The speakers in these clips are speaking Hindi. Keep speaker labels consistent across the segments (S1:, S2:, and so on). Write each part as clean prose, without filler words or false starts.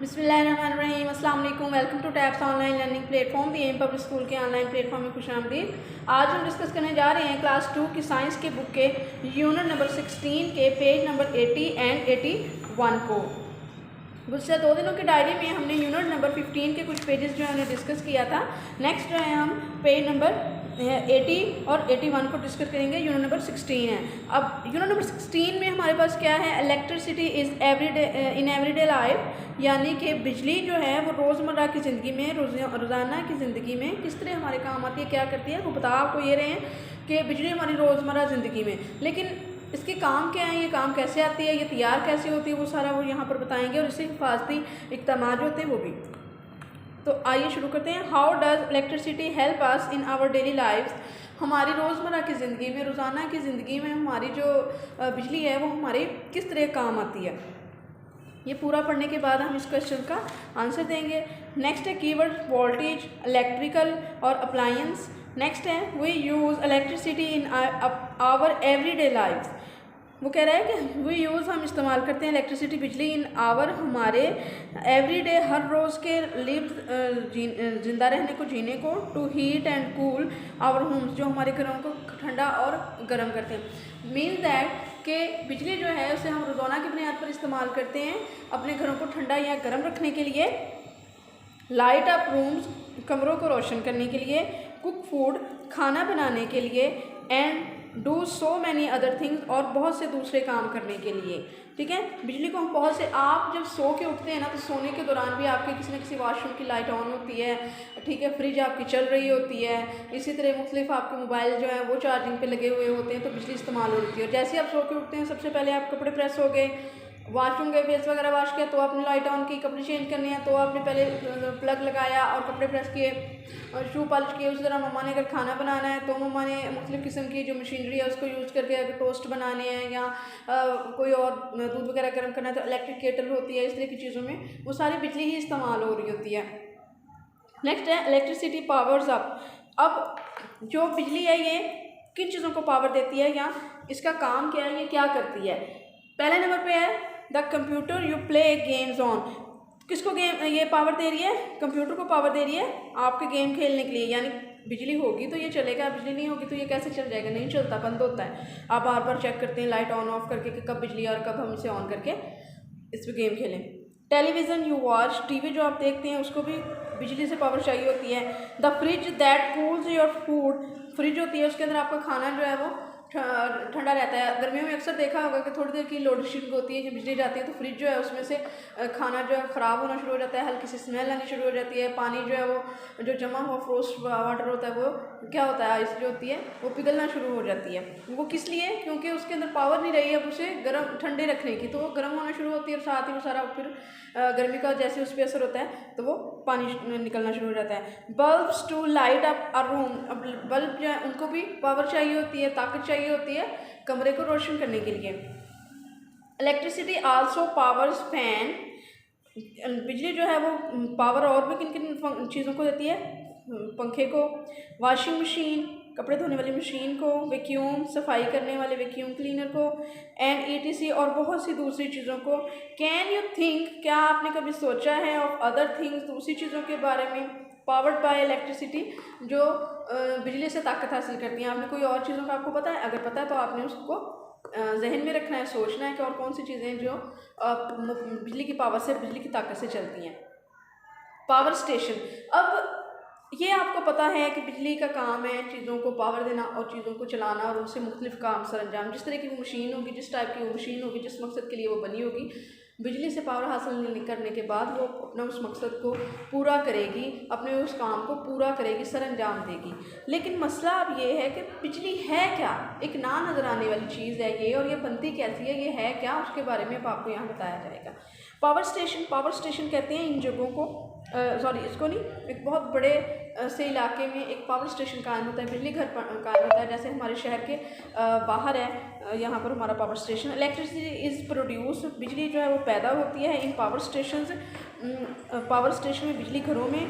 S1: बिस्मिल्लाहिर्रहमानिर्रहीम अस्सलाम वालेकुम। Welcome to Tabs online learning platform the M public school के ऑनलाइन प्लेटफॉर्म में खुशामदीद। आज हम डिस्कस करने जा रहे हैं क्लास 2 की साइंस के बुक के यूनिट नंबर 16 के पेज नंबर 80 एंड 81 को। गुज़श्ता 2 दिनों की डायरी में हमने यूनिट नंबर 15 के कुछ पेजेस जो है उन्हें डिस्कस किया था। नेक्स्ट जो है हम पेज नंबर 80 और 81 को डिस्कस करेंगे। यूनिट नंबर 16 है। अब यूनिट नंबर 16 में हमारे पास क्या है, electricity is everyday in everyday life, यानी कि बिजली जो है वो रोज़मर्रा की ज़िंदगी में, रोज़ाना की ज़िंदगी में किस तरह हमारे काम आती है, क्या करती है। वो बता आपको ये रहे हैं कि बिजली हमारी रोज़मर्रा ज़िंदगी में, लेकिन इसके काम क्या है, ये काम कैसे आती है, ये तैयार कैसे होती है, वो सारा वो यहाँ पर बताएंगे। और इससे हिफाजती इक़दाम जो होते हैं वो भी। तो आइए शुरू करते हैं। How does electricity help us in our daily lifes, हमारी रोज़मर्रा की ज़िंदगी में, रोज़ाना की ज़िंदगी में हमारी जो बिजली है वो हमारी किस तरह काम आती है। ये पूरा पढ़ने के बाद हम इस क्वेश्चन का आंसर देंगे। नेक्स्ट है कीवर्ड वोल्टेज, इलेक्ट्रिकल और अप्लायंस। नेक्स्ट है we use electricity in our everyday life. वो कह रहा है कि वी यूज़ हम इस्तेमाल करते हैं इलेक्ट्रिसिटी बिजली इन आवर हमारे एवरीडे हर रोज़ के लिव जिंदा रहने को, जीने को, to heat and cool our homes जो हमारे घरों को ठंडा और गर्म करते हैं। मीन दैट कि बिजली जो है उसे हम रोज़ाना की बुनियाद पर इस्तेमाल करते हैं अपने घरों को ठंडा या गर्म रखने के लिए, लाइट अप रूम्स कमरों को रोशन करने के लिए, कुक फूड खाना बनाने के लिए, and do so many other things और बहुत से दूसरे काम करने के लिए। ठीक है, बिजली को हम बहुत से, आप जब सो के उठते हैं ना तो सोने के दौरान भी आपके किसी न किसी वाशरूम की लाइट ऑन होती है। ठीक है, फ्रिज आपकी चल रही होती है, इसी तरह मुख्तलिफ आपके मोबाइल जो है वो चार्जिंग पे लगे हुए होते हैं, तो बिजली इस्तेमाल होती है। और जैसे आप सो के उठते हैं सबसे पहले आप कपड़े प्रेस हो गए, वॉशरूम गए, फेस वगैरह वॉश किया तो आपने लाइट ऑन की, कपड़े चेंज करने हैं तो आपने पहले प्लग लगाया और कपड़े प्रेस किए और शू पॉलिश किए। उसी तरह मम्मा ने अगर खाना बनाना है तो मम्मा ने मुख्तलिफ़ किस्म की जो मशीनरी है उसको यूज़ करके अगर टोस्ट बनाने हैं या कोई और दूध वगैरह गर्म करना है तो इलेक्ट्रिक केटल होती है। इस तरह की चीज़ों में वो सारी बिजली ही इस्तेमाल हो रही होती है। नेक्स्ट है इलेक्ट्रिसिटी पावर्स अप। अब जो बिजली है ये किन चीज़ों को पावर देती है या इसका काम क्या है, ये क्या करती है। पहले नंबर पे है the computer you play games on. किसको गेम ये पावर दे रही है, कंप्यूटर को पावर दे रही है आपके गेम खेलने के लिए। यानी बिजली होगी तो ये चलेगा, बिजली नहीं होगी तो ये कैसे चल जाएगा, नहीं चलता, बंद होता है। आप बार बार चेक करते हैं लाइट ऑन ऑफ करके कि कब बिजली और कब हम इसे ऑन करके इस पर गेम खेलें। टेलीविज़न यू वॉच, टीवी जो आप देखते हैं उसको भी बिजली से पावर चाहिए होती है। The fridge that cools your food, fridge होती है उसके अंदर आपका खाना जो है वो ठंडा रहता है। गर्मियों में अक्सर देखा होगा कि थोड़ी देर की लोड शेडिंग होती है, जब बिजली जाती है तो फ्रिज जो है उसमें से खाना जो है ख़राब होना शुरू हो जाता है, हल्की सी स्मेल आनी शुरू हो जाती है। पानी जो है वो जो जमा हुआ फ्रोस्ट वाटर होता है वो क्या होता है, आइस जो होती है वो पिघलना शुरू हो जाती है। वो किस लिए, क्योंकि उसके अंदर पावर नहीं रही है अब उसे गर्म ठंडे रखने की, तो वो गर्म होना शुरू होती है और साथ ही वो सारा फिर गर्मी का जैसे उस पर असर होता है तो वो पानी निकलना शुरू हो जाता है। Bulbs to light up a room, अब बल्ब जो है उनको भी पावर चाहिए होती है, ताकत चाहिए होती है कमरे को रोशन करने के लिए। इलेक्ट्रिसिटी आल्सो पावर्स फैन, बिजली जो है वो पावर और भी किन किन चीज़ों को देती है, पंखे को, वॉशिंग मशीन कपड़े धोने वाली मशीन को, वैक्यूम सफाई करने वाले वैक्यूम क्लीनर को, एंड ETC और बहुत सी दूसरी चीज़ों को। कैन यू थिंक, क्या आपने कभी सोचा है, ऑफ अदर थिंग्स दूसरी चीज़ों के बारे में, पावर्ड बाय इलेक्ट्रिसिटी जो बिजली से ताकत हासिल करती हैं। आपने कोई और चीज़ों का आपको पता है, अगर पता है तो आपने उसको जहन में रखना है, सोचना है कि और कौन सी चीज़ें जो बिजली की पावर से, बिजली की ताकत से चलती हैं। पावर स्टेशन, अब ये आपको पता है कि बिजली का काम है चीज़ों को पावर देना और चीज़ों को चलाना और उनसे मुख्तलिफ काम सरंजाम। जिस तरह की वो मशीन होगी, जिस टाइप की वो मशीन होगी, जिस मकसद के लिए वो बनी होगी, बिजली से पावर हासिल करने के बाद वो अपना उस मकसद को पूरा करेगी, अपने उस काम को पूरा करेगी, सरंजाम देगी। लेकिन मसला अब ये है कि बिजली है क्या, एक ना नज़र आने वाली चीज़ है ये, और ये बनती कैसी है, ये है क्या, उसके बारे में आपको यहाँ बताया जाएगा। पावर स्टेशन, पावर स्टेशन कहते हैं इन जगहों को, इसको नहीं, एक बहुत बड़े से इलाके में एक पावर स्टेशन कायम होता है, बिजली घर कायम होता है। जैसे हमारे शहर के बाहर है, यहाँ पर हमारा power station. Electricity is produce, बिजली जो है वो पैदा होती है इन पावर स्टेशन, पावर स्टेशन में, बिजली घरों में,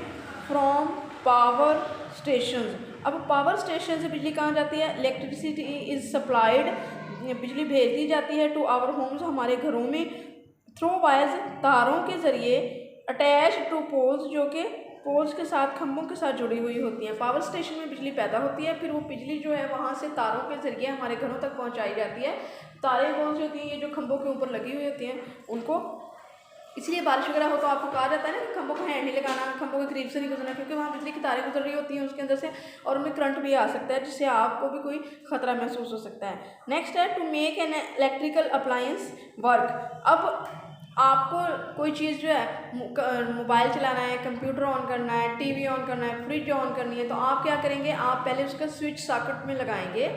S1: फ्रॉम पावर स्टेशन। अब पावर स्टेशन से बिजली कहाँ जाती है, इलेक्ट्रिसिटी इज़ सप्लाइड, बिजली भेज दी जाती है टू आवर होम्स, हमारे घरों में, थ्रू वायर्स तारों के ज़रिए, अटैच टू पोल्स, जो कि पोल्स के साथ, खंभों के साथ जुड़ी हुई होती हैं। पावर स्टेशन में बिजली पैदा होती है, फिर वो बिजली जो है वहाँ से तारों के ज़रिए हमारे घरों तक पहुँचाई जाती है। तारें कौन सी होती हैं? ये जो खंभों के ऊपर लगी हुई होती हैं उनको, इसलिए बारिश वगैरह हो तो आपको कहा जाता है ना कि खंभों को हैंड नहीं लगाना, खंभों के करीब से नहीं गुजरना, क्योंकि वहाँ बिजली की तारें गुजर रही होती हैं उसके अंदर से, और उनमें करंट भी आ सकता है, जिससे आपको भी कोई खतरा महसूस हो सकता है। नेक्स्ट है to make an electrical appliance work. अब आपको कोई चीज़ जो है, मोबाइल चलाना है, कंप्यूटर ऑन करना है, टीवी ऑन करना है, फ्रिज ऑन करनी है, तो आप क्या करेंगे? आप पहले उसका स्विच सॉकेट में लगाएंगे,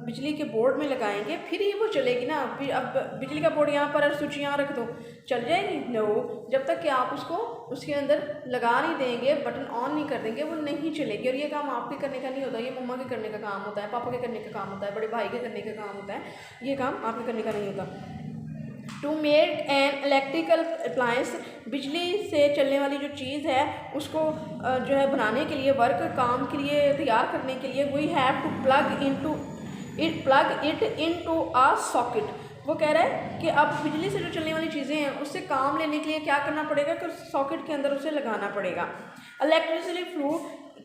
S1: बिजली के बोर्ड में लगाएंगे, फिर ही वो चलेगी ना। अब बिजली का बोर्ड यहाँ पर और स्विच यहाँ रख दो, चल जाएगी? नो, जब तक कि आप उसको उसके अंदर लगा नहीं देंगे, बटन ऑन नहीं कर देंगे, वो नहीं चलेगी। और ये काम आपके करने का नहीं होता, ये मम्मा के करने का काम होता है, पापा के करने का काम होता है, बड़े भाई के करने का काम होता है, ये काम आपके करने का नहीं होता। To make an electrical appliance, बिजली से चलने वाली जो चीज़ है उसको जो है बनाने के लिए, वर्क, काम के लिए तैयार करने के लिए, we have to plug it into a socket. वो कह रहा है कि अब बिजली से जो चलने वाली चीज़ें हैं उससे काम लेने के लिए क्या करना पड़ेगा कि सॉकेट के अंदर उसे लगाना पड़ेगा। इलेक्ट्रिसिटी फ्लो,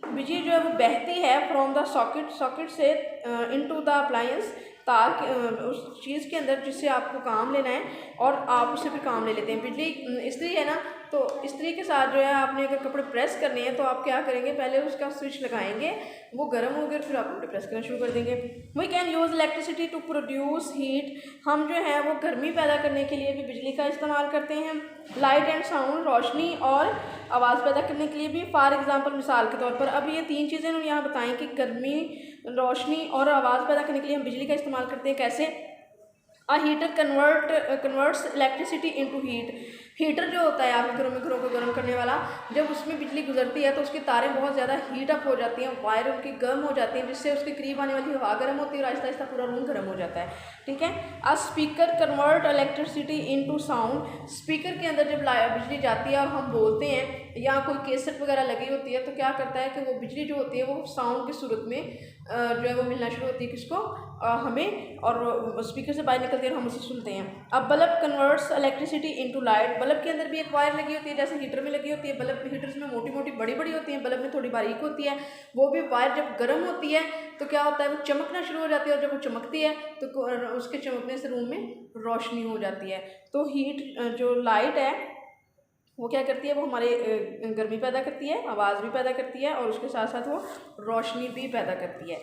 S1: बिजली जो है वो बहती है फ्रॉम द सॉकेट से इनटू द अप्लायंस, तार के उस चीज़ के अंदर जिससे आपको काम लेना है, और आप उससे फिर काम ले लेते हैं। बिजली इस्त्री है ना, तो इस्त्री के साथ जो है आपने अगर कपड़े प्रेस करने हैं तो आप क्या करेंगे? पहले उसका स्विच लगाएंगे, वो गर्म हो गया, फिर आप कपड़े प्रेस करना शुरू कर देंगे। We can use electricity to produce heat, हम जो है वो गर्मी पैदा करने के लिए भी बिजली का इस्तेमाल करते हैं। लाइट एंड साउंड, रोशनी और आवाज़ पैदा करने के लिए भी। फॉर एग्जांपल, मिसाल के तौर पर, अब ये तीन चीज़ें हम यहाँ बताएं कि गर्मी, रोशनी और आवाज़ पैदा करने के लिए हम बिजली का इस्तेमाल करते हैं। कैसे? अ heater converts electricity into heat. Heater जो होता है आपके घरों को गर्म करने वाला, जब उसमें बिजली गुजरती है तो उसकी तारें बहुत ज़्यादा हीट अप हो जाती हैं, वायर उनकी गर्म हो जाती हैं, जिससे उसके करीब आने वाली हवा गर्म होती है और आहिस्ता आहिस्ता पूरा रूम गर्म हो जाता है। ठीक है। A speaker convert electricity into sound, speaker के अंदर जब बिजली जाती है और हम बोलते हैं या कोई कैसेट वगैरह लगी होती है तो क्या करता है कि वो बिजली जो होती है वो साउंड की सूरत में जो है वो मिलना शुरू होती है किसको? हमें, और स्पीकर से बाहर निकलती है और हम उसे सुनते हैं। अब bulb converts electricity into light, bulb के अंदर भी एक वायर लगी होती है जैसे हीटर में लगी होती है। बल्ब हीटर्स में मोटी मोटी बड़ी बड़ी होती हैं, बल्ब में थोड़ी बारीक होती है। वो भी वायर जब गर्म होती है तो क्या होता है? वो चमकना शुरू हो जाती है, और जब वो चमकती है तो उसके चमकने से रूम में रोशनी हो जाती है। तो हीट जो लाइट है वो क्या करती है? वो हमारे गर्मी पैदा करती है, आवाज़ भी पैदा करती है, और उसके साथ साथ वो रोशनी भी पैदा करती है।